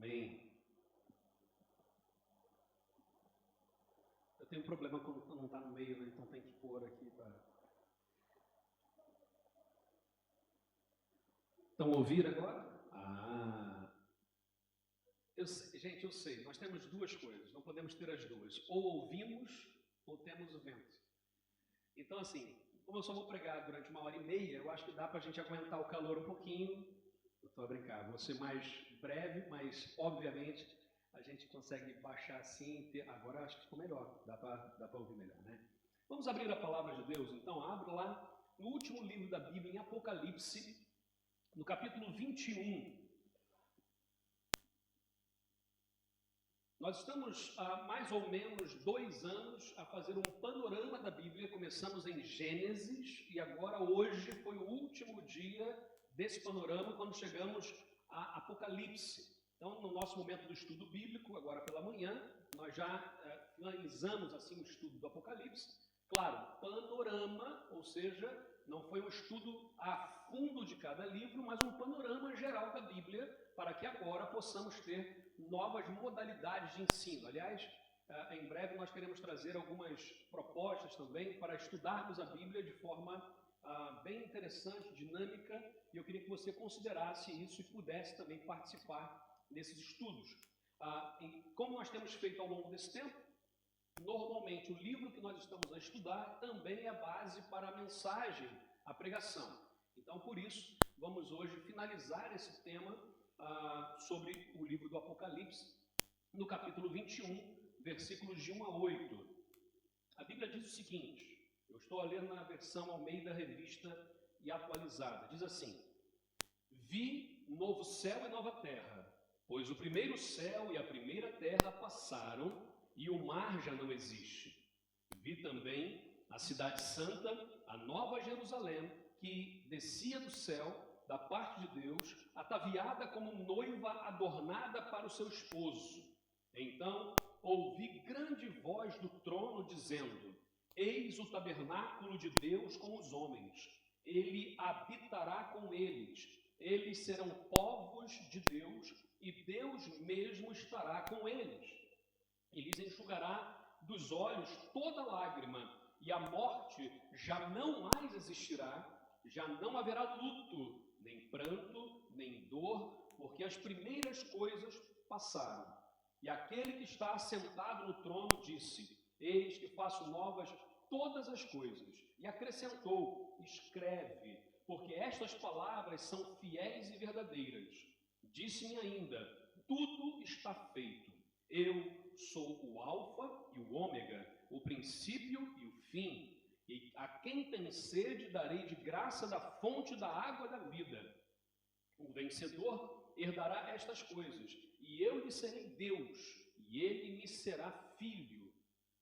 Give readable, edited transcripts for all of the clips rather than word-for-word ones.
Amém. Eu tenho um problema quando não está no meio, né? Então tem que pôr aqui para... Estão ouvindo agora? Gente, eu sei, nós temos duas coisas, não podemos ter as duas. Ou ouvimos, ou temos o vento. Então, assim, como eu só vou pregar durante 1h30, eu acho que dá para a gente aguentar o calor um pouquinho. Eu estou a brincar, vou ser mais breve, mas, obviamente, a gente consegue baixar assim. Agora acho que ficou melhor, dá para ouvir melhor, né? Vamos abrir a palavra de Deus, então. Abra lá no último livro da Bíblia, em Apocalipse, no capítulo 21. Nós estamos há mais ou menos 2 anos a fazer um panorama da Bíblia. Começamos em Gênesis e agora hoje foi o último dia desse panorama quando chegamos a Apocalipse. Então, no nosso momento do estudo bíblico, agora pela manhã, nós já finalizamos assim o estudo do Apocalipse. Claro, panorama, ou seja, não foi um estudo a fundo de cada livro, mas um panorama geral da Bíblia, para que agora possamos ter novas modalidades de ensino. Aliás, em breve nós queremos trazer algumas propostas também para estudarmos a Bíblia de forma bem interessante, dinâmica, e eu queria que você considerasse isso e pudesse também participar nesses estudos. Como nós temos feito ao longo desse tempo, normalmente o livro que nós estamos a estudar também é a base para a mensagem, a pregação. Então, por isso, vamos hoje finalizar esse tema sobre o livro do Apocalipse, no capítulo 21, versículos de 1 a 8. A Bíblia diz o seguinte, eu estou a ler na versão Almeida Revista e Atualizada, diz assim: Vi novo céu e nova terra, pois o primeiro céu e a primeira terra passaram e o mar já não existe. Vi também a cidade santa, a nova Jerusalém, que descia do céu, da parte de Deus, ataviada como noiva adornada para o seu esposo. Então ouvi grande voz do trono dizendo: Eis o tabernáculo de Deus com os homens. Ele habitará com eles. Eles serão povos de Deus e Deus mesmo estará com eles. E lhes enxugará dos olhos toda lágrima, e a morte já não mais existirá, já não haverá luto, nem pranto, nem dor, porque as primeiras coisas passaram. E aquele que está assentado no trono disse: Eis que faço novas todas as coisas. E acrescentou: Escreve, porque estas palavras são fiéis e verdadeiras. Disse-me ainda: Tudo está feito. Eu sou o Alfa e o Ômega, o princípio e o fim. E a quem tem sede darei de graça da fonte da água da vida. O vencedor herdará estas coisas, e eu lhe serei Deus, e ele me será filho.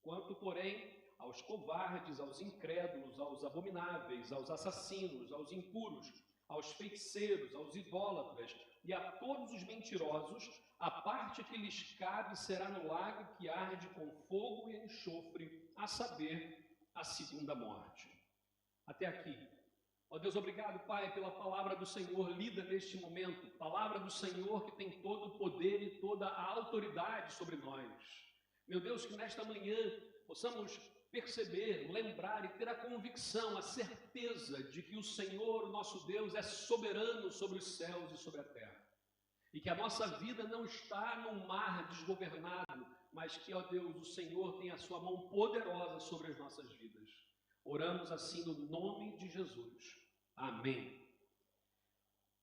Quanto, porém, aos covardes, aos incrédulos, aos abomináveis, aos assassinos, aos impuros, aos feiticeiros, aos idólatras e a todos os mentirosos, a parte que lhes cabe será no lago que arde com fogo e enxofre, a saber, a segunda morte. Até aqui. Ó Deus, obrigado, Pai, pela palavra do Senhor lida neste momento. Palavra do Senhor que tem todo o poder e toda a autoridade sobre nós. Meu Deus, que nesta manhã possamos perceber, lembrar e ter a convicção, a certeza de que o Senhor, nosso Deus, é soberano sobre os céus e sobre a terra. E que a nossa vida não está num mar desgovernado, mas que, ó Deus, o Senhor tem a sua mão poderosa sobre as nossas vidas. Oramos assim no nome de Jesus. Amém.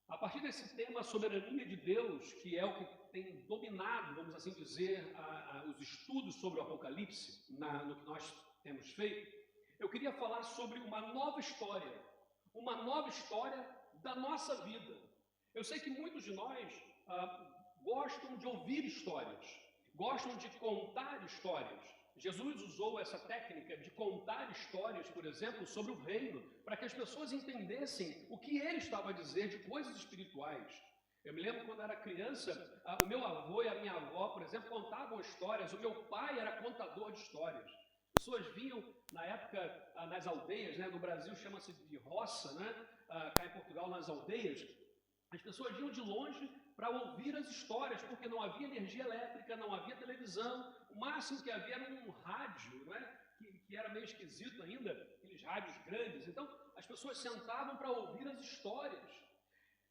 A partir desse tema, a soberania de Deus, que é o que tem dominado, vamos assim dizer, os estudos sobre o Apocalipse, no que nós temos feito, eu queria falar sobre uma nova história da nossa vida. Eu sei que muitos de nós gostam de ouvir histórias, gostam de contar histórias. Jesus usou essa técnica de contar histórias, por exemplo, sobre o reino, para que as pessoas entendessem o que ele estava a dizer de coisas espirituais. Eu me lembro quando era criança, o meu avô e a minha avó, por exemplo, contavam histórias. O meu pai era contador de histórias. As pessoas vinham, na época, nas aldeias, né? No Brasil chama-se de roça, né? Cá em Portugal, nas aldeias, as pessoas vinham de longe para ouvir as histórias, porque não havia energia elétrica, não havia televisão, o máximo que havia era um rádio, né? que era meio esquisito ainda, aqueles rádios grandes. Então, as pessoas sentavam para ouvir as histórias.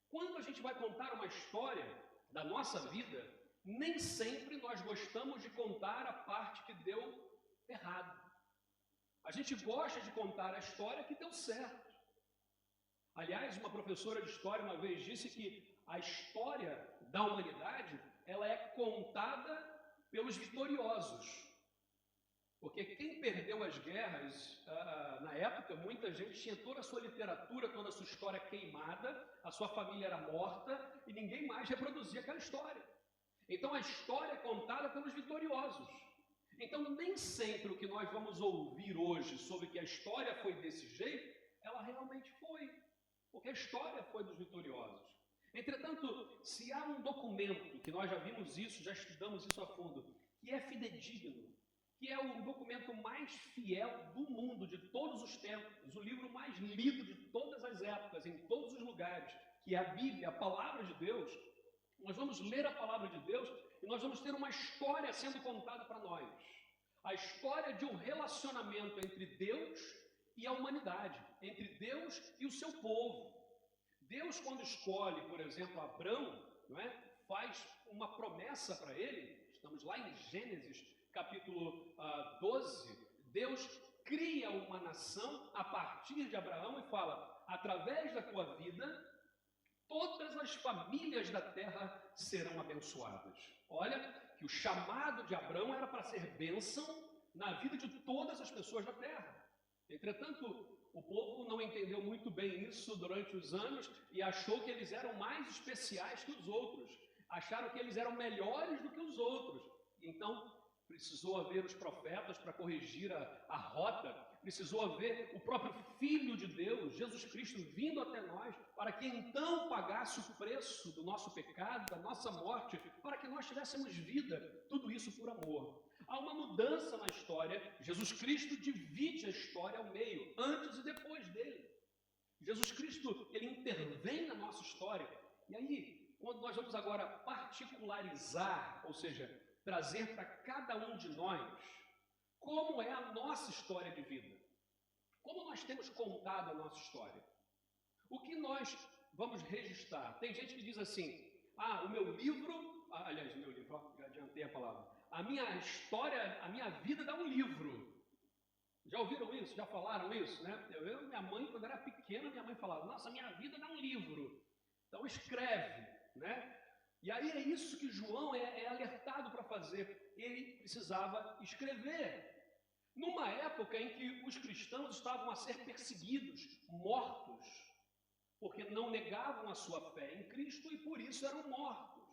Quando a gente vai contar uma história da nossa vida, nem sempre nós gostamos de contar a parte que deu errado. A gente gosta de contar a história que deu certo. Aliás, uma professora de história uma vez disse que a história da humanidade, ela é contada pelos vitoriosos. Porque quem perdeu as guerras, na época, muita gente tinha toda a sua literatura, toda a sua história queimada, a sua família era morta e ninguém mais reproduzia aquela história. Então a história é contada pelos vitoriosos. Então nem sempre o que nós vamos ouvir hoje sobre que a história foi desse jeito, ela realmente foi. Porque a história foi dos vitoriosos. Entretanto, se há um documento, que nós já vimos isso, já estudamos isso a fundo, que é fidedigno, que é o documento mais fiel do mundo, de todos os tempos, o livro mais lido de todas as épocas, em todos os lugares, que é a Bíblia, a Palavra de Deus, nós vamos ler a Palavra de Deus e nós vamos ter uma história sendo contada para nós. A história de um relacionamento entre Deus e a humanidade, entre Deus e o seu povo. Deus, quando escolhe, por exemplo, Abrão, não é? Faz uma promessa para ele, estamos lá em Gênesis, capítulo 12, Deus cria uma nação a partir de Abraão e fala, através da tua vida, todas as famílias da terra serão abençoadas. Olha, que o chamado de Abraão era para ser bênção na vida de todas as pessoas da terra. Entretanto, o povo não entendeu muito bem isso durante os anos e achou que eles eram mais especiais que os outros. Acharam que eles eram melhores do que os outros. Então, precisou haver os profetas para corrigir a rota, precisou haver o próprio Filho de Deus, Jesus Cristo, vindo até nós, para que então pagasse o preço do nosso pecado, da nossa morte, para que nós tivéssemos vida, tudo isso por amor. Há uma mudança na história, Jesus Cristo divide a história ao meio, antes e depois dele. Jesus Cristo, ele intervém na nossa história, e aí, quando nós vamos agora particularizar, ou seja, trazer para cada um de nós como é a nossa história de vida. Como nós temos contado a nossa história. O que nós vamos registrar? Tem gente que diz assim, o meu livro, aliás, meu livro, já adiantei a palavra, a minha história, a minha vida dá um livro. Já ouviram isso? Já falaram isso? Né? Minha mãe, quando era pequena, minha mãe falava, nossa, minha vida dá um livro. Então escreve, né? E aí é isso que João é alertado para fazer. Ele precisava escrever. Numa época em que os cristãos estavam a ser perseguidos, mortos, porque não negavam a sua fé em Cristo e por isso eram mortos.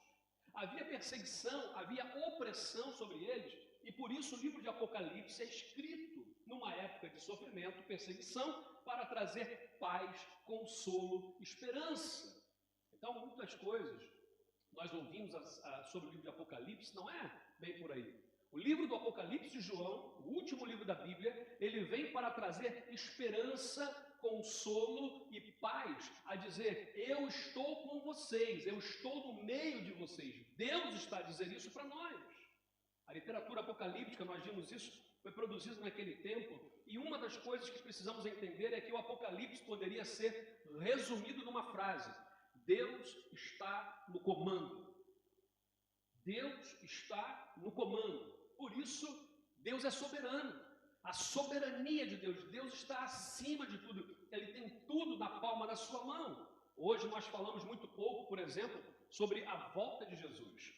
Havia perseguição, havia opressão sobre eles e por isso o livro de Apocalipse é escrito numa época de sofrimento, perseguição, para trazer paz, consolo, esperança. Então, muitas coisas nós ouvimos sobre o livro de Apocalipse, não é bem por aí. O livro do Apocalipse de João, o último livro da Bíblia, ele vem para trazer esperança, consolo e paz, a dizer, eu estou com vocês, eu estou no meio de vocês. Deus está a dizer isso para nós. A literatura apocalíptica, nós vimos isso, foi produzida naquele tempo, e uma das coisas que precisamos entender é que o Apocalipse poderia ser resumido numa frase: Deus está no comando. Deus está no comando. Por isso, Deus é soberano. A soberania de Deus. Deus está acima de tudo. Ele tem tudo na palma da sua mão. Hoje nós falamos muito pouco, por exemplo, sobre a volta de Jesus.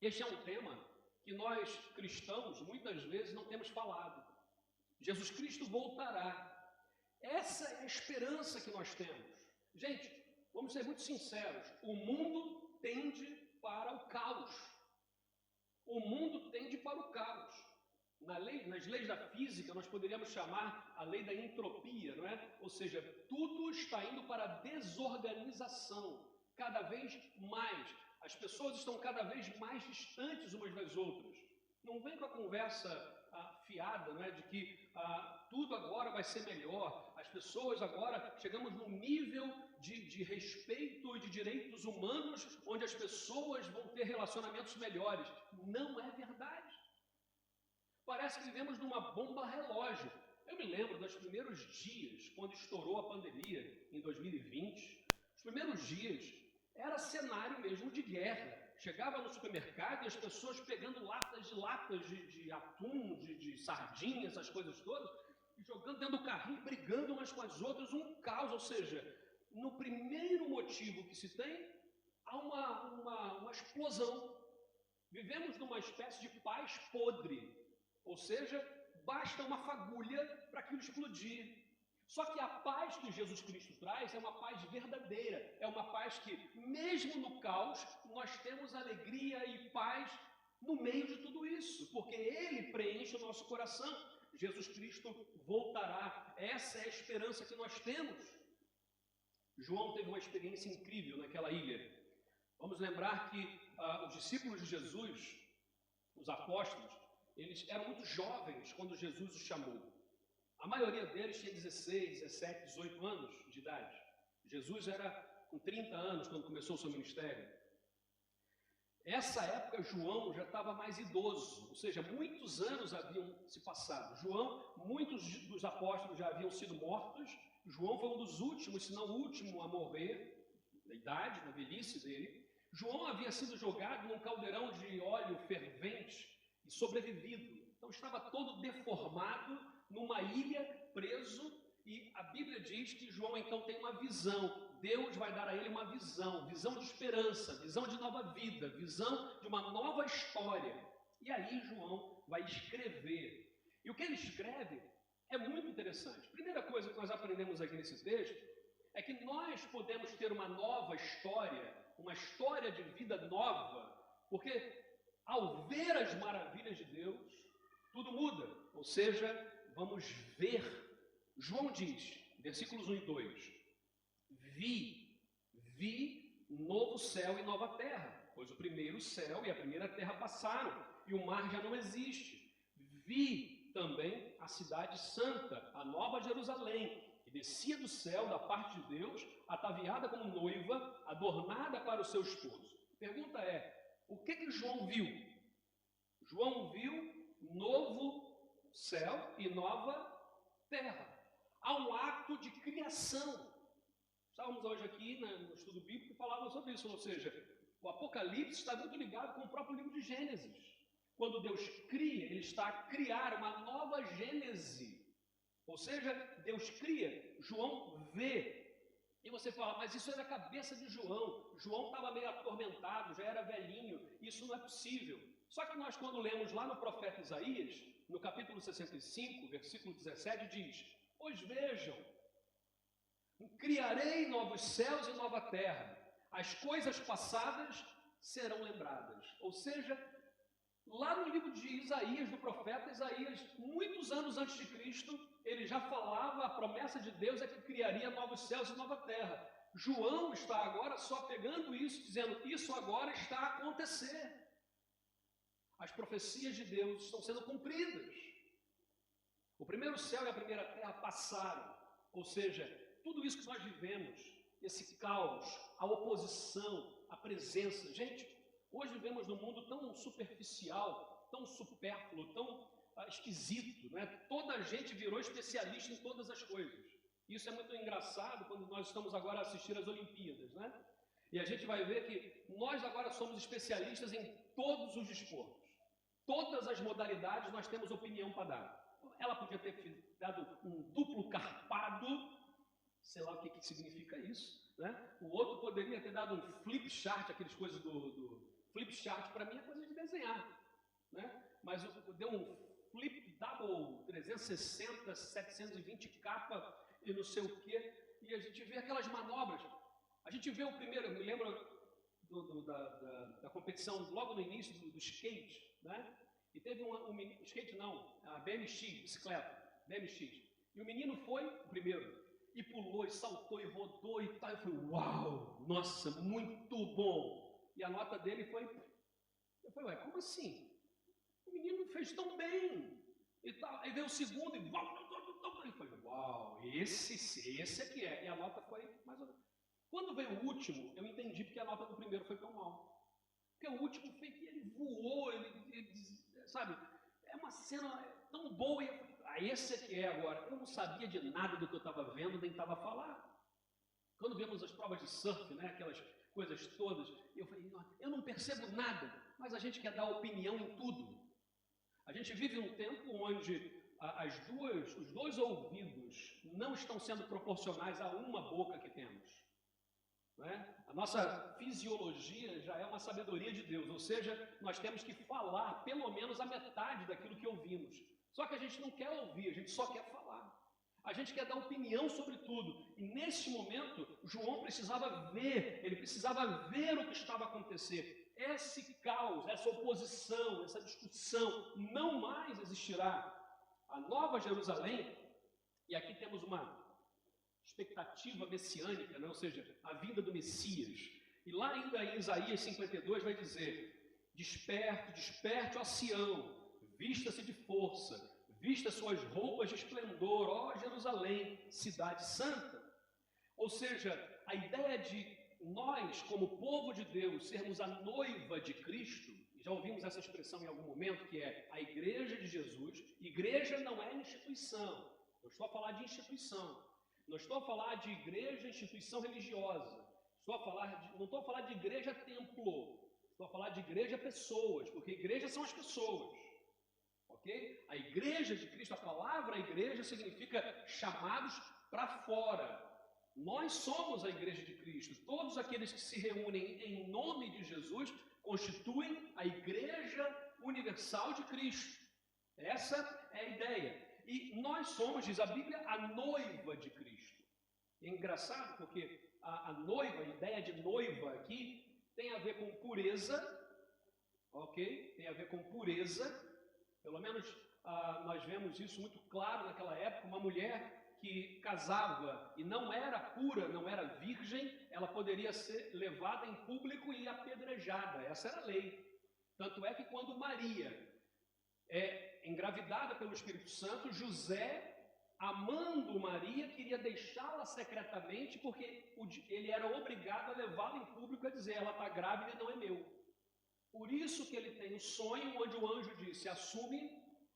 Este é um tema que nós, cristãos, muitas vezes não temos falado. Jesus Cristo voltará. Essa é a esperança que nós temos. Gente, vamos ser muito sinceros, o mundo tende para o caos. O mundo tende para o caos. Nas leis da física, nós poderíamos chamar a lei da entropia, não é? Ou seja, tudo está indo para a desorganização, cada vez mais. As pessoas estão cada vez mais distantes umas das outras. Não vem com a conversa fiada, não é? De que tudo agora vai ser melhor. As pessoas agora, chegamos num nível de respeito e de direitos humanos, onde as pessoas vão ter relacionamentos melhores. Não é verdade. Parece que vivemos numa bomba relógio. Eu me lembro dos primeiros dias, quando estourou a pandemia, em 2020, os primeiros dias era cenário mesmo de guerra. Chegava no supermercado e as pessoas pegando latas de atum, de sardinha, essas coisas todas, e jogando dentro do carrinho, brigando umas com as outras, um caos. Ou seja, no primeiro motivo que se tem, há uma explosão. Vivemos numa espécie de paz podre. Ou seja, basta uma fagulha para aquilo explodir. Só que a paz que Jesus Cristo traz é uma paz verdadeira. É uma paz que, mesmo no caos, nós temos alegria e paz no meio de tudo isso. Porque Ele preenche o nosso coração. Jesus Cristo voltará. Essa é a esperança que nós temos. João teve uma experiência incrível naquela ilha. Vamos lembrar que os discípulos de Jesus, os apóstolos, eles eram muito jovens quando Jesus os chamou. A maioria deles tinha 16, 17, 18 anos de idade. Jesus era com 30 anos quando começou o seu ministério. Essa época, João já estava mais idoso, ou seja, muitos anos haviam se passado. Muitos dos apóstolos já haviam sido mortos. João foi um dos últimos, se não o último a morrer, na idade, na velhice dele. João havia sido jogado num caldeirão de óleo fervente e sobrevivido. Então estava todo deformado, numa ilha, preso, e a Bíblia diz que João então tem uma visão. Deus vai dar a ele uma visão de esperança, visão de nova vida, visão de uma nova história. E aí João vai escrever. E o que ele escreve é muito interessante. Primeira coisa que nós aprendemos aqui nesse texto é que nós podemos ter uma nova história, uma história de vida nova, porque ao ver as maravilhas de Deus, tudo muda. Ou seja, vamos ver. João diz, versículos 1 e 2, vi novo céu e nova terra, pois o primeiro céu e a primeira terra passaram, e o mar já não existe. Vi também a cidade santa, a nova Jerusalém, que descia do céu da parte de Deus, ataviada como noiva, adornada para o seu esposo. A pergunta é, o que João viu? João viu novo céu e nova terra. Há um ato de criação. Estávamos hoje aqui no estudo bíblico e falávamos sobre isso, ou seja, o Apocalipse está muito ligado com o próprio livro de Gênesis. Quando Deus cria, Ele está a criar uma nova Gênese. Ou seja, Deus cria, João vê. E você fala, mas isso é da cabeça de João. João estava meio atormentado, já era velhinho, isso não é possível. Só que nós, quando lemos lá no profeta Isaías, no capítulo 65, versículo 17, diz, pois vejam, criarei novos céus e nova terra, as coisas passadas serão lembradas. Ou seja, lá no livro de Isaías, do profeta Isaías, muitos anos antes de Cristo, ele já falava, a promessa de Deus é que criaria novos céus e nova terra. João está agora só pegando isso, dizendo, isso agora está a acontecer. As profecias de Deus estão sendo cumpridas. O primeiro céu e a primeira terra passaram, ou seja, tudo isso que nós vivemos, esse caos, a oposição, a presença. Gente, hoje vivemos num mundo tão superficial, tão supérfluo, tão esquisito, né? Toda a gente virou especialista em todas as coisas. Isso é muito engraçado quando nós estamos agora a assistir às Olimpíadas, né? E a gente vai ver que nós agora somos especialistas em todos os desportos. Todas as modalidades nós temos opinião para dar. Ela podia ter dado um duplo carpado, sei lá o que significa isso, né? O outro poderia ter dado um flip chart, aquelas coisas do flip chart, para mim é coisa de desenhar, né? Mas deu um flip double 360, 720 capa e não sei o quê, e a gente vê aquelas manobras. A gente vê o primeiro, eu me lembro da competição logo no início do skate, né? E teve skate não, a BMX, bicicleta, BMX. E o menino foi o primeiro, e pulou, e saltou, e rodou, e tal. Eu falei, uau, nossa, muito bom. E a nota dele foi, eu falei, ué, como assim? O menino fez tão bem. E tal. Aí veio o segundo, e eu falei, uau, esse é que é. E a nota foi mais ou menos. Quando veio o último, eu entendi porque a nota do primeiro foi tão mal. Porque o último foi que ele voou, sabe? É uma cena tão boa. Esse é que é agora. Eu não sabia de nada do que eu estava vendo, nem estava a falar. Quando vemos as provas de surf, né, aquelas coisas todas, eu falei, eu não percebo nada, mas a gente quer dar opinião em tudo. A gente vive um tempo onde os dois ouvidos não estão sendo proporcionais a uma boca que temos. Não é? A nossa fisiologia já é uma sabedoria de Deus, ou seja, nós temos que falar pelo menos a metade daquilo que ouvimos. Só que a gente não quer ouvir, a gente só quer falar. A gente quer dar opinião sobre tudo. E nesse momento, João precisava ver, ele precisava ver o que estava acontecendo. Esse caos, essa oposição, essa discussão não mais existirá. A Nova Jerusalém, e aqui temos uma expectativa messiânica, né? Ou seja, a vinda do Messias. E lá ainda em Isaías 52 vai dizer: desperte, desperte, ó Sião, vista-se de força, vista suas roupas de esplendor, ó Jerusalém, cidade santa. Ou seja, a ideia de nós, como povo de Deus, sermos a noiva de Cristo, já ouvimos essa expressão em algum momento, que é a igreja de Jesus. Igreja não é instituição, não estou a falar de instituição, não estou a falar de igreja, instituição religiosa, não estou a falar de igreja templo, estou a falar de igreja pessoas, porque igreja são as pessoas. Okay? A igreja de Cristo, a palavra igreja significa chamados para fora. Nós somos a igreja de Cristo. Todos aqueles que se reúnem em nome de Jesus constituem a igreja universal de Cristo. Essa é a ideia. E nós somos, diz a Bíblia, a noiva de Cristo. É engraçado porque a noiva, a ideia de noiva aqui, tem a ver com pureza, ok? Tem a ver com pureza. Pelo menos nós vemos isso muito claro naquela época. Uma mulher que casava e não era pura, não era virgem, ela poderia ser levada em público e apedrejada. Essa era a lei. Tanto é que quando Maria é engravidada pelo Espírito Santo, José, amando Maria, queria deixá-la secretamente, porque ele era obrigado a levá-la em público a dizer: ela está grávida e não é meu. Por isso que ele tem um sonho onde o anjo disse: assume,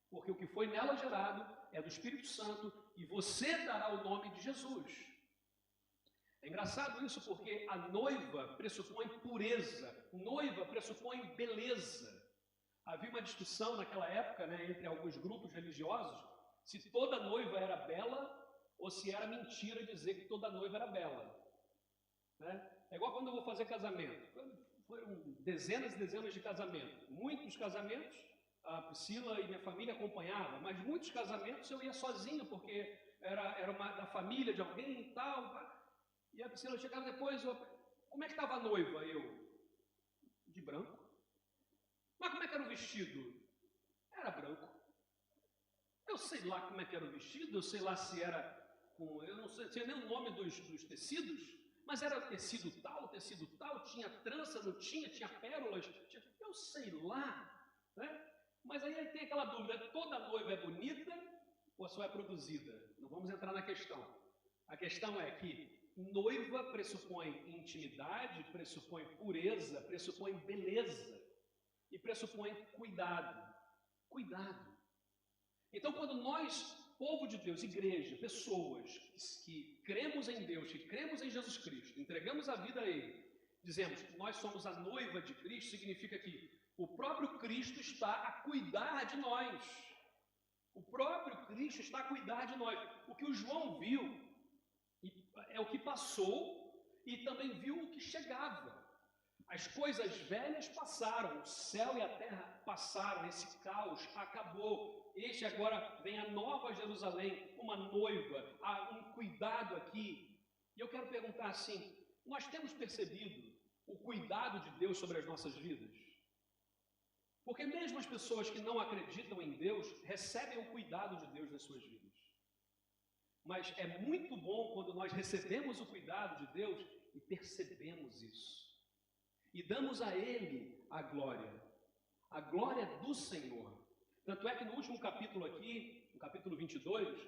porque o que foi nela gerado é do Espírito Santo e você dará o nome de Jesus. É engraçado isso porque a noiva pressupõe pureza, noiva pressupõe beleza. Havia uma discussão naquela época, né, entre alguns grupos religiosos, se toda noiva era bela ou se era mentira dizer que toda noiva era bela. Né? É igual quando eu vou fazer casamento. Foram dezenas e dezenas de casamentos. Muitos casamentos, a Priscila e minha família acompanhavam, mas muitos casamentos eu ia sozinho, porque era da família de alguém e tal. E a Priscila chegava depois: como é que estava a noiva? Eu, de branco. Mas como é que era o vestido? Era branco. Eu sei lá como é que era o vestido, eu sei lá se era com... Eu não sei nem o nome dos tecidos, mas era tecido tal, tinha trança, não tinha, tinha pérolas, eu sei lá, né? Mas aí tem aquela dúvida: toda noiva é bonita ou só é produzida? Não vamos entrar na questão. A questão é que noiva pressupõe intimidade, pressupõe pureza, pressupõe beleza e pressupõe cuidado. Cuidado. Então, quando nós, povo de Deus, igreja, pessoas que cremos em Deus, que cremos em Jesus Cristo, entregamos a vida a Ele, dizemos que nós somos a noiva de Cristo, significa que o próprio Cristo está a cuidar de nós. O próprio Cristo está a cuidar de nós. O que o João viu é o que passou e também viu o que chegava. As coisas velhas passaram, o céu e a terra passaram, esse caos acabou. Este agora vem a nova Jerusalém, uma noiva, há um cuidado aqui. E eu quero perguntar assim: nós temos percebido o cuidado de Deus sobre as nossas vidas? Porque mesmo as pessoas que não acreditam em Deus recebem o cuidado de Deus nas suas vidas. Mas é muito bom quando nós recebemos o cuidado de Deus e percebemos isso. E damos a Ele a glória do Senhor. Tanto é que no último capítulo aqui, no capítulo 22,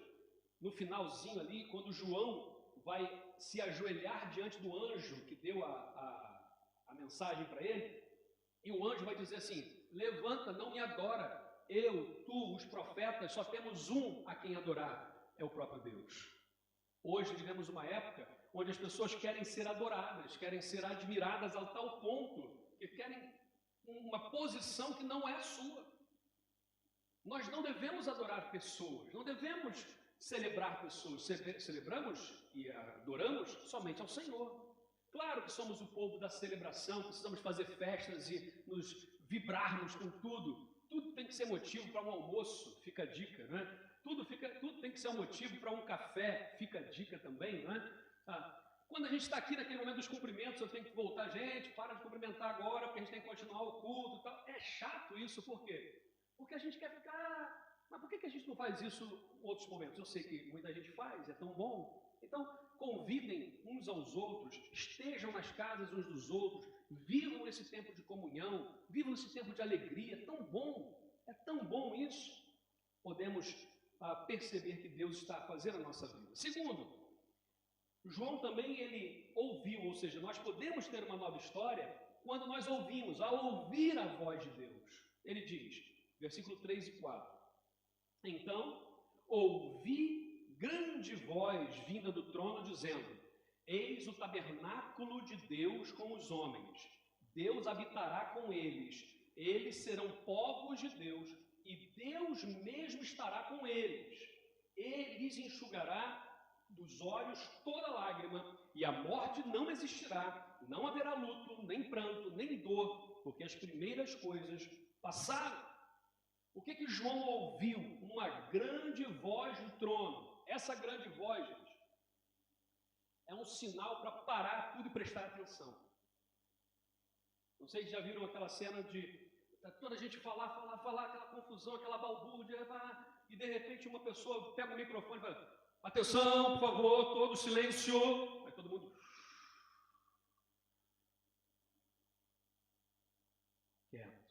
no finalzinho ali, quando João vai se ajoelhar diante do anjo que deu a mensagem para ele, e o anjo vai dizer assim: levanta, não me adora, eu, tu, os profetas, só temos um a quem adorar, é o próprio Deus. Hoje vivemos uma época onde as pessoas querem ser adoradas, querem ser admiradas ao tal ponto que querem uma posição que não é sua. Nós não devemos adorar pessoas, não devemos celebrar pessoas, celebramos e adoramos somente ao Senhor. Claro que somos o povo da celebração, precisamos fazer festas e nos vibrarmos com tudo. Tudo tem que ser motivo para um almoço, fica a dica, né? Tudo tem que ser um motivo para um café, fica a dica também, né? Quando a gente está aqui naquele momento dos cumprimentos, eu tenho que voltar, gente, para de cumprimentar agora, porque a gente tem que continuar o culto e tal. É chato isso, por quê? Porque a gente quer ficar... Mas por que a gente não faz isso em outros momentos? Eu sei que muita gente faz, é tão bom. Então, convidem uns aos outros, estejam nas casas uns dos outros, vivam esse tempo de comunhão, vivam esse tempo de alegria. É tão bom isso. Podemos perceber que Deus está a fazer na nossa vida. Segundo, João também ele ouviu, ou seja, nós podemos ter uma nova história quando nós ouvimos, ao ouvir a voz de Deus. Ele diz, versículo 3 e 4, então ouvi grande voz vinda do trono dizendo: eis o tabernáculo de Deus com os homens, Deus habitará com eles, eles serão povos de Deus, e Deus mesmo estará com eles, ele lhes enxugará dos olhos toda lágrima, e a morte não existirá, não haverá luto, nem pranto, nem dor, porque as primeiras coisas passaram. O que João ouviu? Uma grande voz do trono. Essa grande voz, gente, é um sinal para parar tudo e prestar atenção. Não sei se já viram aquela cena de toda a gente falar, aquela confusão, aquela balbúrdia, e de repente uma pessoa pega o microfone e fala: atenção, por favor, todo silêncio. Aí todo mundo... quieto.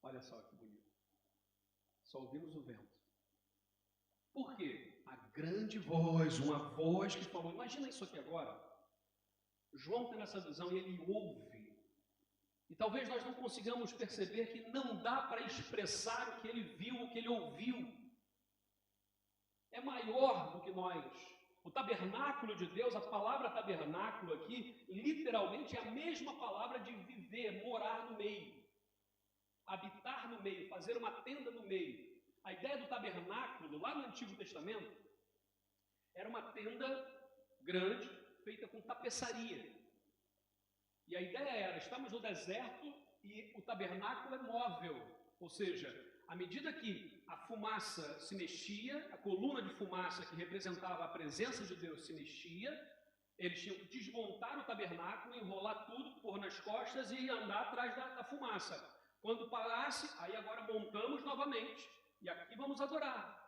Olha só que bonito. Só ouvimos o vento. Por quê? A grande voz, uma voz que falou. Imagina isso aqui agora. João tem essa visão e ele ouve. E talvez nós não consigamos perceber que não dá para expressar o que ele viu, o que ele ouviu. É maior do que nós. O tabernáculo de Deus, a palavra tabernáculo aqui, literalmente é a mesma palavra de viver, morar no meio. Habitar no meio, fazer uma tenda no meio. A ideia do tabernáculo, lá no Antigo Testamento, era uma tenda grande, feita com tapeçaria. E a ideia era, estamos no deserto e o tabernáculo é móvel, ou seja, à medida que a fumaça se mexia, a coluna de fumaça que representava a presença de Deus se mexia, eles tinham que desmontar o tabernáculo, enrolar tudo, pôr nas costas e andar atrás da fumaça. Quando parasse, aí agora montamos novamente, e aqui vamos adorar.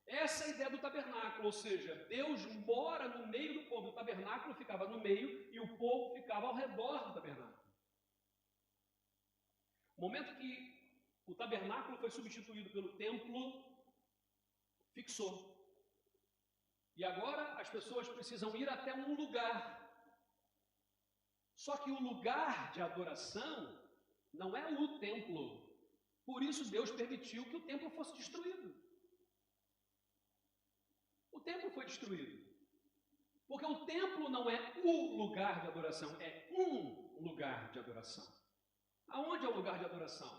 Essa é a ideia do tabernáculo, ou seja, Deus mora no meio do povo. O tabernáculo ficava no meio e o povo ficava ao redor do tabernáculo. No momento que o tabernáculo foi substituído pelo templo, fixou. E agora as pessoas precisam ir até um lugar. Só que o lugar de adoração não é o templo. Por isso Deus permitiu que o templo fosse destruído. O templo foi destruído. Porque o templo não é o lugar de adoração, é um lugar de adoração. Aonde é o lugar de adoração?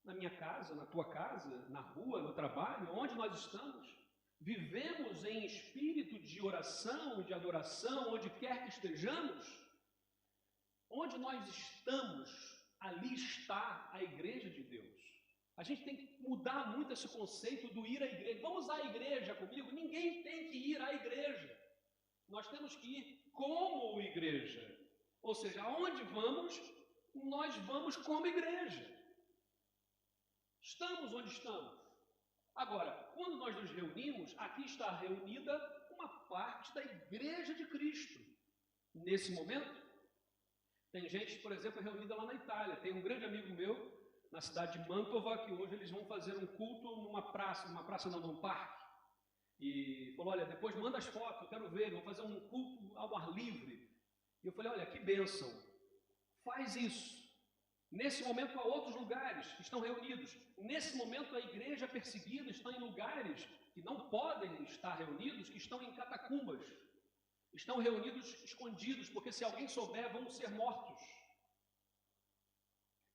Na minha casa, na tua casa, na rua, no trabalho, onde nós estamos. Vivemos em espírito de oração, de adoração, onde quer que estejamos. Onde nós estamos, ali está a igreja de Deus. A gente tem que mudar muito esse conceito do ir à igreja. Vamos à igreja comigo? Ninguém tem que ir à igreja. Nós temos que ir como igreja. Ou seja, aonde vamos, nós vamos como igreja. Estamos onde estamos. Agora, quando nós nos reunimos, aqui está reunida uma parte da igreja de Cristo. Nesse momento, tem gente, por exemplo, reunida lá na Itália. Tem um grande amigo meu, na cidade de Mantova, que hoje eles vão fazer um culto num parque. e falou, olha, depois manda as fotos, eu quero ver, vou fazer um culto ao ar livre. E eu falei, olha, que bênção, faz isso. Nesse momento há outros lugares que estão reunidos. Nesse momento a igreja perseguida está em lugares que não podem estar reunidos, que estão em catacumbas. Estão reunidos escondidos, porque se alguém souber, vão ser mortos.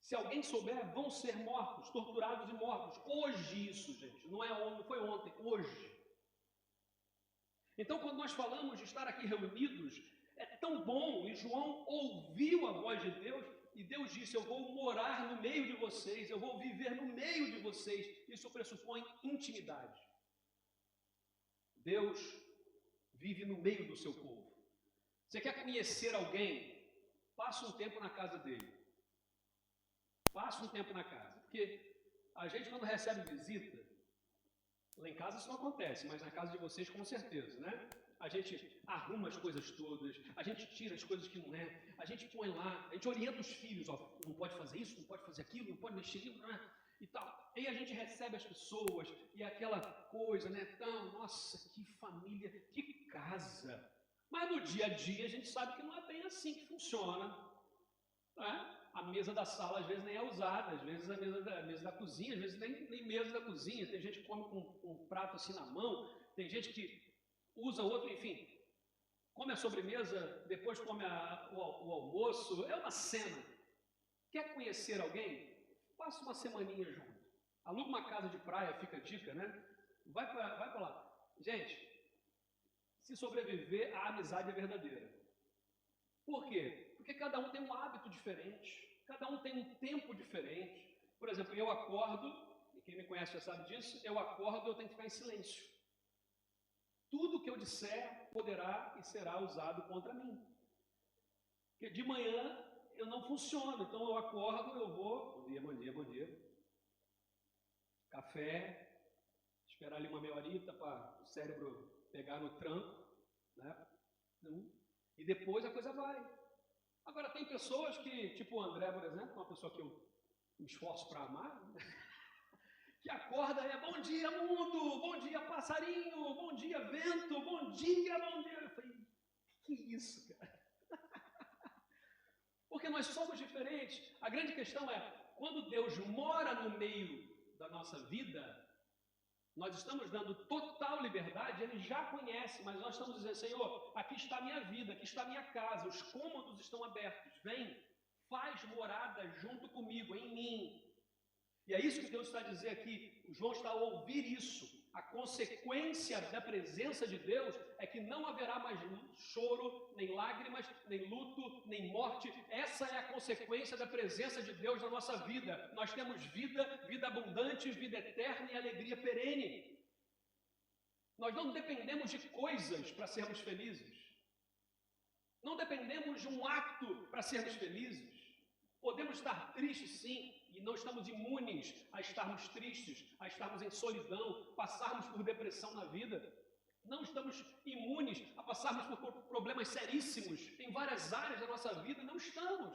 Se alguém souber, vão ser mortos, torturados e mortos. Hoje isso, gente, não foi ontem, hoje. Então, quando nós falamos de estar aqui reunidos, é tão bom, e João ouviu a voz de Deus, e Deus disse, eu vou morar no meio de vocês, eu vou viver no meio de vocês. Isso pressupõe intimidade. Deus vive no meio do seu povo. Você quer conhecer alguém? Passa um tempo na casa dele. Passa um tempo na casa. Porque a gente quando recebe visita, lá em casa isso não acontece, mas na casa de vocês com certeza, né? A gente arruma as coisas todas, a gente tira as coisas que não é, a gente põe lá, a gente orienta os filhos, ó, não pode fazer isso, não pode fazer aquilo, não pode mexer aquilo, né? E tal. Aí a gente recebe as pessoas e aquela coisa, né? Então, nossa, que família, que casa. Mas no dia a dia a gente sabe que não é bem assim que funciona. Né? A mesa da sala às vezes nem é usada, às vezes a mesa da cozinha, às vezes nem mesa da cozinha. Tem gente que come com um prato assim na mão, tem gente que usa outro, enfim. Come a sobremesa, depois come o almoço, é uma cena. Quer conhecer alguém? Passa uma semaninha junto. Aluga uma casa de praia, fica a dica, né? Vai para lá. Gente, se sobreviver, a amizade é verdadeira. Por quê? Porque cada um tem um hábito diferente, cada um tem um tempo diferente. Por exemplo, eu acordo, e quem me conhece já sabe disso, eu acordo, eu tenho que ficar em silêncio. Tudo que eu disser poderá e será usado contra mim. Porque de manhã eu não funciono, então eu acordo, eu vou, bom dia, café, esperar ali uma meia horita para o cérebro pegar no tranco, né? E depois a coisa vai. Agora tem pessoas que, tipo o André, por exemplo, uma pessoa que eu me esforço para amar, que acorda e é bom dia mundo, bom dia passarinho, bom dia vento, bom dia. Eu falei, que isso, cara? Porque nós somos diferentes. A grande questão é, quando Deus mora no meio da nossa vida, nós estamos dando total liberdade, Ele já conhece, mas nós estamos dizendo, Senhor, aqui está a minha vida, aqui está a minha casa, os cômodos estão abertos, vem, faz morada junto comigo, em mim. E é isso que Deus está a dizer aqui, o João está a ouvir isso. A consequência da presença de Deus é que não haverá mais choro, nem lágrimas, nem luto, nem morte. Essa é a consequência da presença de Deus na nossa vida. Nós temos vida, vida abundante, vida eterna e alegria perene. Nós não dependemos de coisas para sermos felizes. Não dependemos de um ato para sermos felizes. Podemos estar tristes, sim, e não estamos imunes a estarmos tristes, a estarmos em solidão, passarmos por depressão na vida. Não estamos imunes a passarmos por problemas seríssimos em várias áreas da nossa vida, não estamos.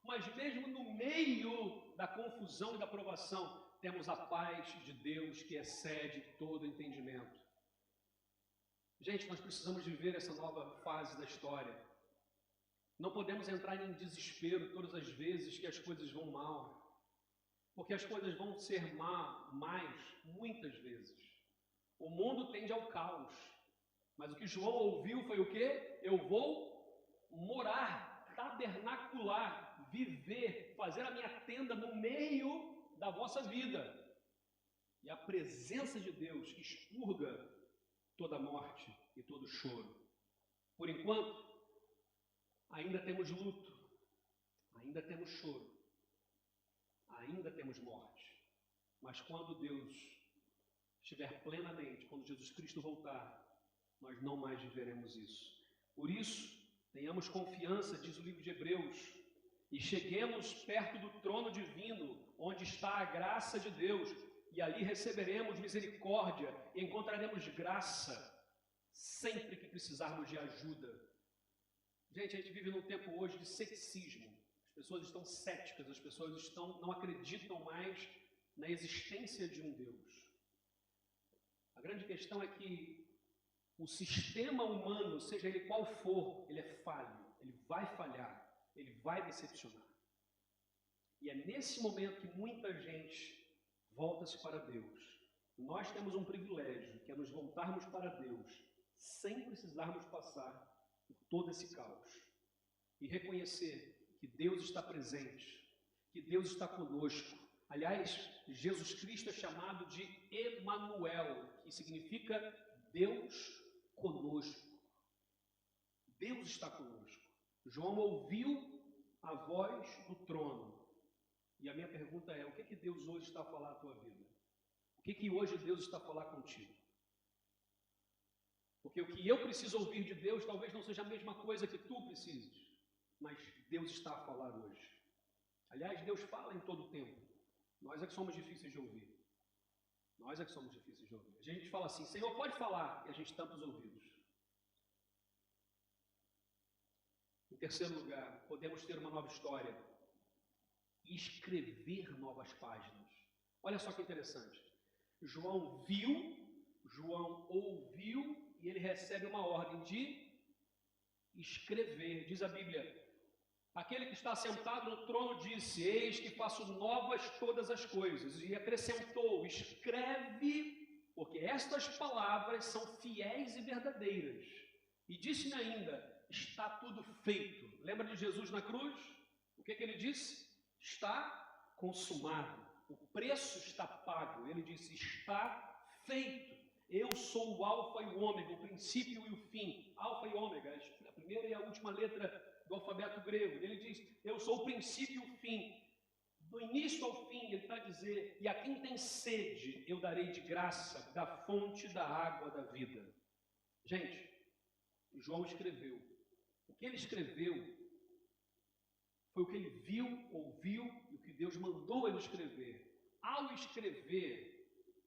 Mas mesmo no meio da confusão e da provação, temos a paz de Deus que excede todo entendimento. Gente, nós precisamos viver essa nova fase da história. Não podemos entrar em desespero todas as vezes que as coisas vão mal, porque as coisas vão ser mais, muitas vezes. O mundo tende ao caos, mas o que João ouviu foi o quê? Eu vou morar, tabernacular, viver, fazer a minha tenda no meio da vossa vida. E a presença de Deus expurga toda morte e todo choro. Por enquanto, ainda temos luto, ainda temos choro, ainda temos morte. Mas quando Deus estiver plenamente, quando Jesus Cristo voltar, nós não mais viveremos isso. Por isso, tenhamos confiança, diz o livro de Hebreus, e cheguemos perto do trono divino, onde está a graça de Deus, e ali receberemos misericórdia e encontraremos graça sempre que precisarmos de ajuda. Gente, a gente vive num tempo hoje de ceticismo. As pessoas estão céticas, as pessoas não acreditam mais na existência de um Deus. A grande questão é que o sistema humano, seja ele qual for, ele é falho, ele vai falhar, ele vai decepcionar. E é nesse momento que muita gente volta-se para Deus. Nós temos um privilégio, que é nos voltarmos para Deus, sem precisarmos passar por todo esse caos. E reconhecer que Deus está presente, que Deus está conosco. Aliás, Jesus Cristo é chamado de Emanuel, que significa Deus conosco. Deus está conosco. João ouviu a voz do trono. E a minha pergunta é, o que Deus hoje está a falar à tua vida? O que hoje Deus está a falar contigo? Porque o que eu preciso ouvir de Deus talvez não seja a mesma coisa que tu precises, mas Deus está a falar hoje. Aliás, Deus fala em todo o tempo. Nós é que somos difíceis de ouvir. Nós é que somos difíceis de ouvir. A gente fala assim, Senhor, pode falar, e a gente tampa os ouvidos. Em terceiro lugar, podemos ter uma nova história e escrever novas páginas. Olha só que interessante. João viu, João ouviu, e ele recebe uma ordem de escrever. Diz a Bíblia, aquele que está sentado no trono disse, eis que faço novas todas as coisas. E acrescentou, escreve, porque estas palavras são fiéis e verdadeiras. E disse-me ainda, está tudo feito. Lembra de Jesus na cruz? O que ele disse? Está consumado. O preço está pago. Ele disse, está feito. Eu sou o alfa e o ômega, o princípio e o fim. Alfa e ômega, a primeira e a última letra do alfabeto grego. Ele diz, eu sou o princípio e o fim. Do início ao fim, ele está a dizer, e a quem tem sede, eu darei de graça da fonte da água da vida. Gente, João escreveu. O que ele escreveu foi o que ele viu, ouviu, e o que Deus mandou ele escrever. Ao escrever,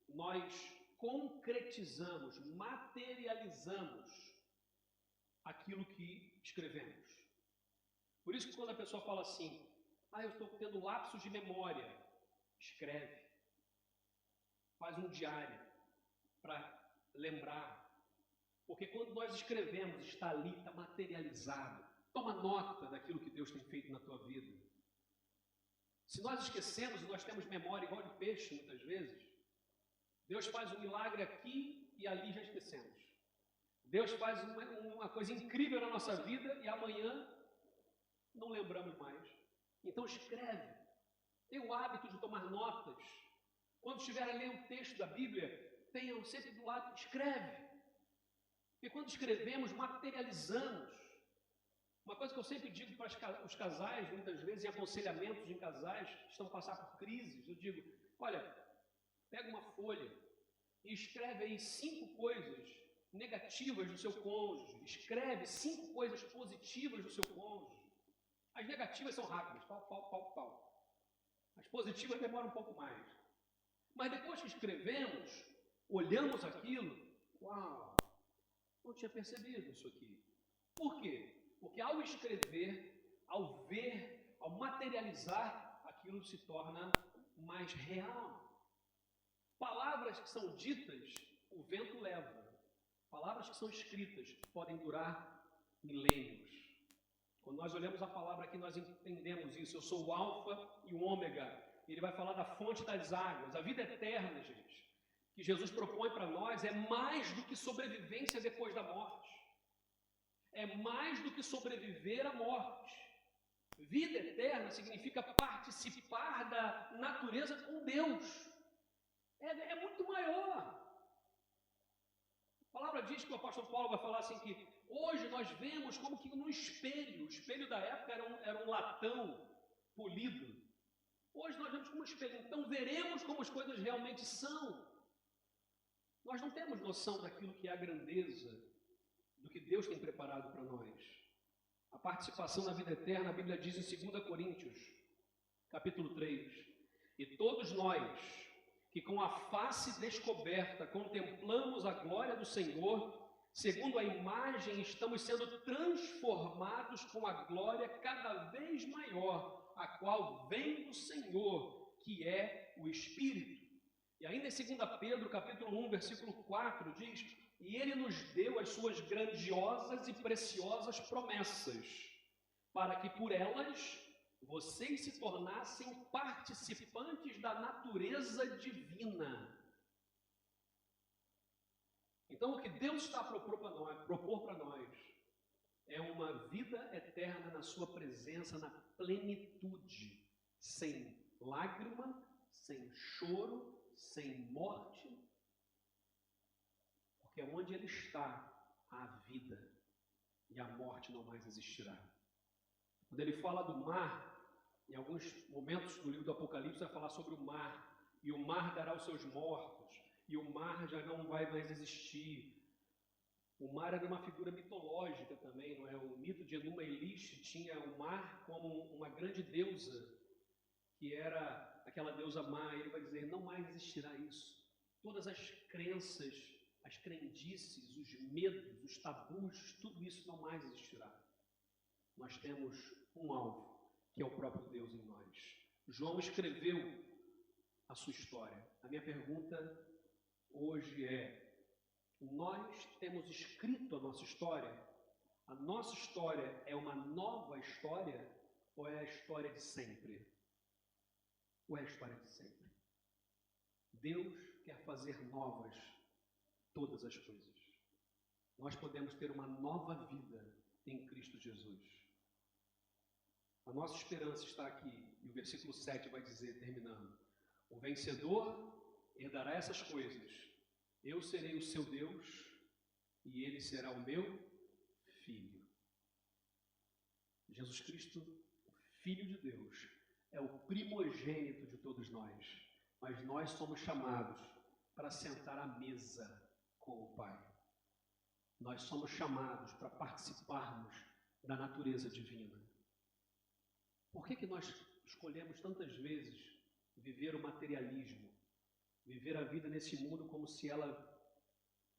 nós concretizamos, materializamos aquilo que escrevemos. Por isso que quando a pessoa fala assim, eu estou tendo lapsos de memória, escreve. Faz um diário para lembrar. Porque quando nós escrevemos, está ali, está materializado. Toma nota daquilo que Deus tem feito na tua vida. Se nós esquecemos, nós temos memória igual de peixe, muitas vezes. Deus faz um milagre aqui e ali já esquecemos. Deus faz uma coisa incrível na nossa vida e amanhã não lembramos mais. Então escreve. Tenha o hábito de tomar notas. Quando estiver a ler um texto da Bíblia, tenha sempre do lado, escreve. Porque quando escrevemos, materializamos. Uma coisa que eu sempre digo para os casais, muitas vezes, em aconselhamentos em casais que estão passando por crises, eu digo, olha, pega uma folha e escreve aí 5 coisas negativas do seu cônjuge. Escreve 5 coisas positivas do seu cônjuge. As negativas são rápidas, pau. As positivas demoram um pouco mais. Mas depois que escrevemos, olhamos aquilo, uau, não tinha percebido isso aqui. Por quê? Porque ao escrever, ao ver, ao materializar, aquilo se torna mais real. Palavras que são ditas, o vento leva. Palavras que são escritas podem durar milênios. Quando nós olhamos a palavra aqui, nós entendemos isso. Eu sou o alfa e o ômega. Ele vai falar da fonte das águas. A vida eterna, gente, que Jesus propõe para nós é mais do que sobrevivência depois da morte. É mais do que sobreviver à morte. Vida eterna significa participar da natureza com Deus. É muito maior. A palavra diz que o apóstolo Paulo vai falar assim que hoje nós vemos como que no espelho. O espelho da época era um latão polido. Hoje nós vemos como um espelho. Então veremos como as coisas realmente são. Nós não temos noção daquilo que é a grandeza do que Deus tem preparado para nós. A participação na vida eterna, a Bíblia diz em 2 Coríntios, capítulo 3, e todos nós, que com a face descoberta contemplamos a glória do Senhor, segundo a imagem estamos sendo transformados com a glória cada vez maior, a qual vem do Senhor, que é o Espírito. E ainda em 2 Pedro, capítulo 1, versículo 4, diz: e ele nos deu as suas grandiosas e preciosas promessas, para que por elas vocês se tornassem participantes da natureza divina. Então, o que Deus está a propor para nós é uma vida eterna na sua presença, na plenitude, sem lágrima, sem choro, sem morte, porque onde Ele está, há vida, e a morte não mais existirá. Quando ele fala do mar, em alguns momentos do livro do Apocalipse vai falar sobre o mar, e o mar dará os seus mortos, e o mar já não vai mais existir. O mar era uma figura mitológica também, não é? O mito de Enuma Elish tinha o mar como uma grande deusa, que era aquela deusa má, e ele vai dizer, não mais existirá isso. Todas as crenças, as crendices, os medos, os tabus, tudo isso não mais existirá. Nós temos um alvo, que é o próprio Deus em nós. João escreveu a sua história. A minha pergunta hoje é: nós temos escrito a nossa história? A nossa história é uma nova história ou é a história de sempre? Ou é a história de sempre? Deus quer fazer novas todas as coisas. Nós podemos ter uma nova vida em Cristo Jesus. A nossa esperança está aqui, e o versículo 7 vai dizer, terminando: o vencedor herdará essas coisas, eu serei o seu Deus, e ele será o meu filho. Jesus Cristo, o Filho de Deus, é o primogênito de todos nós, mas nós somos chamados para sentar à mesa com o Pai. Nós somos chamados para participarmos da natureza divina. Por que nós escolhemos tantas vezes viver o materialismo, viver a vida nesse mundo como se ela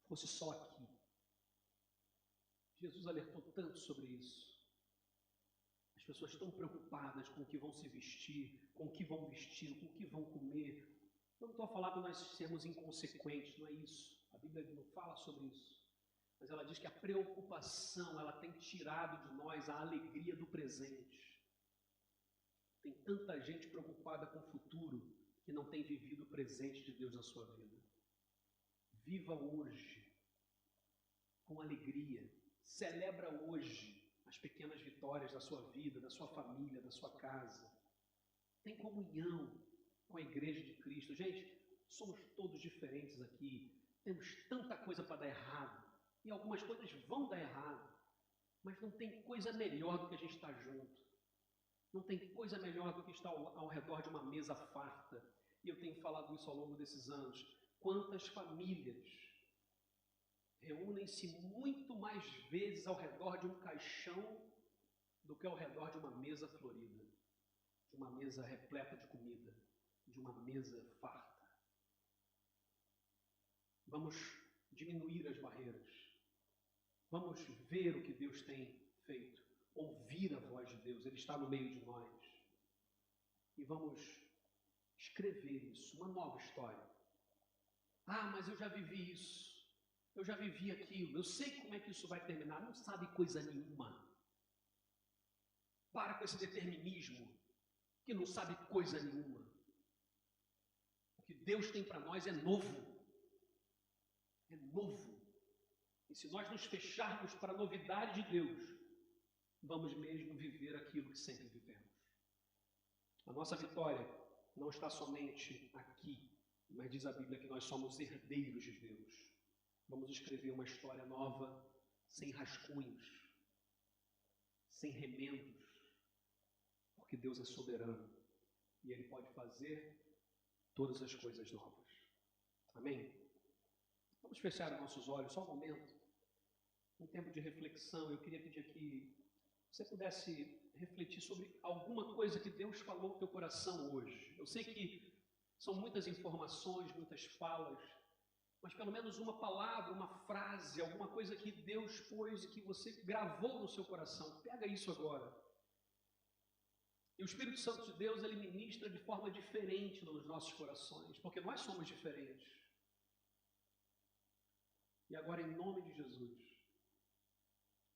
fosse só aqui? Jesus alertou tanto sobre isso. As pessoas estão preocupadas com o que vão se vestir, com o que vão vestir, com o que vão comer. Eu não estou a falar para nós sermos inconsequentes, não é isso. A Bíblia não fala sobre isso. Mas ela diz que a preocupação, ela tem tirado de nós a alegria do presente. Tem tanta gente preocupada com o futuro que não tem vivido o presente de Deus na sua vida. Viva hoje com alegria. Celebra hoje as pequenas vitórias da sua vida, da sua família, da sua casa. Tem comunhão com a igreja de Cristo. Gente, somos todos diferentes aqui. Temos tanta coisa para dar errado. E algumas coisas vão dar errado. Mas não tem coisa melhor do que a gente estar junto. Não tem coisa melhor do que estar ao redor de uma mesa farta. E eu tenho falado isso ao longo desses anos. Quantas famílias reúnem-se muito mais vezes ao redor de um caixão do que ao redor de uma mesa florida, de uma mesa repleta de comida, de uma mesa farta. Vamos diminuir as barreiras. Vamos ver o que Deus tem feito. Ouvir a voz de Deus, Ele está no meio de nós. E vamos escrever isso, uma nova história. Ah, mas eu já vivi isso. Eu já vivi aquilo. Eu sei como é que isso vai terminar. Não sabe coisa nenhuma. Para com esse determinismo que não sabe coisa nenhuma. O que Deus tem para nós é novo. É novo. E se nós nos fecharmos para a novidade de Deus, vamos mesmo viver aquilo que sempre vivemos. A nossa vitória não está somente aqui, mas diz a Bíblia que nós somos herdeiros de Deus. Vamos escrever uma história nova, sem rascunhos, sem remendos, porque Deus é soberano e Ele pode fazer todas as coisas novas. Amém? Vamos fechar os nossos olhos só um momento. Um tempo de reflexão. Eu queria pedir que você pudesse refletir sobre alguma coisa que Deus falou no teu coração hoje. Eu sei que são muitas informações, muitas falas, mas pelo menos uma palavra, uma frase, alguma coisa que Deus pôs e que você gravou no seu coração. Pega isso agora. E o Espírito Santo de Deus, ele ministra de forma diferente nos nossos corações, porque nós somos diferentes. E agora, em nome de Jesus,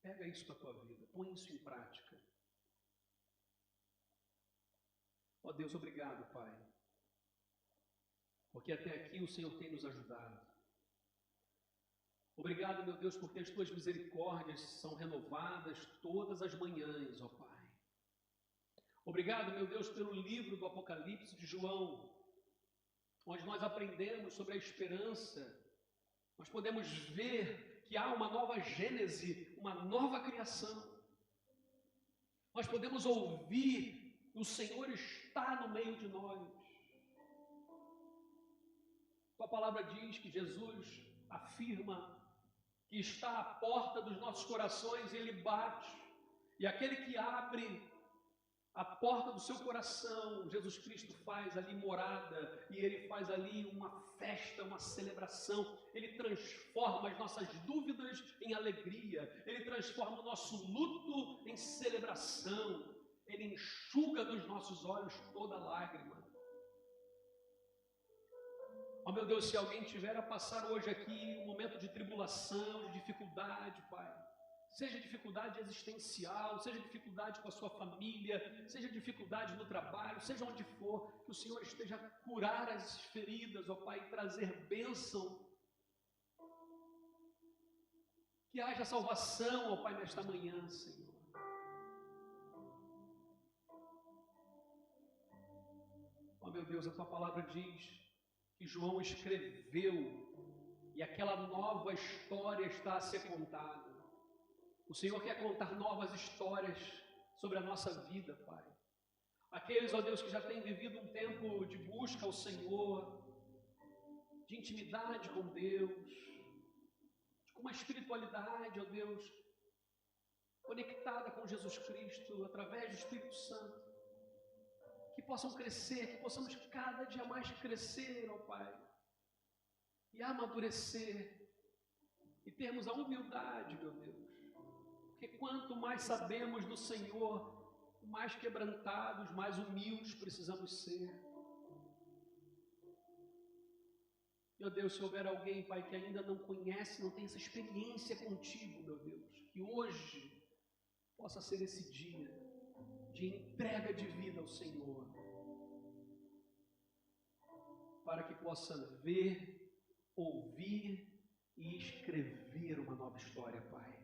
pega isso para a tua vida, põe isso em prática. Ó Deus, obrigado, Pai, porque até aqui o Senhor tem nos ajudado. Obrigado, meu Deus, porque as tuas misericórdias são renovadas todas as manhãs, ó Pai. Obrigado, meu Deus, pelo livro do Apocalipse de João, onde nós aprendemos sobre a esperança. Nós podemos ver que há uma nova gênese, uma nova criação. Nós podemos ouvir que o Senhor está no meio de nós. Tua palavra diz que Jesus afirma que está à porta dos nossos corações e Ele bate. E aquele que abre a porta do seu coração, Jesus Cristo faz ali morada, e Ele faz ali uma festa, uma celebração. Ele transforma as nossas dúvidas em alegria, Ele transforma o nosso luto em celebração, Ele enxuga dos nossos olhos toda lágrima. Ó meu Deus, se alguém tiver a passar hoje aqui um momento de tribulação, de dificuldade, Pai, seja dificuldade existencial, seja dificuldade com a sua família, seja dificuldade no trabalho, seja onde for, que o Senhor esteja a curar as feridas, ó Pai, e trazer bênção. Que haja salvação, ó Pai, nesta manhã, Senhor. Ó meu Deus, a Tua palavra diz que João escreveu e aquela nova história está a ser contada. O Senhor quer contar novas histórias sobre a nossa vida, Pai. Aqueles, ó Deus, que já têm vivido um tempo de busca ao Senhor, de intimidade com Deus, com uma espiritualidade, ó Deus, conectada com Jesus Cristo, através do Espírito Santo, que possam crescer, que possamos cada dia mais crescer, ó Pai, e amadurecer, e termos a humildade, meu Deus, porque quanto mais sabemos do Senhor, mais quebrantados, mais humildes precisamos ser. Meu Deus, se houver alguém, Pai, que ainda não conhece, não tem essa experiência contigo, meu Deus, que hoje possa ser esse dia de entrega de vida ao Senhor, para que possa ver, ouvir e escrever uma nova história, Pai.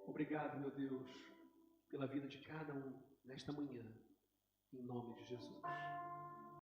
Obrigado, meu Deus, pela vida de cada um nesta manhã, em nome de Jesus.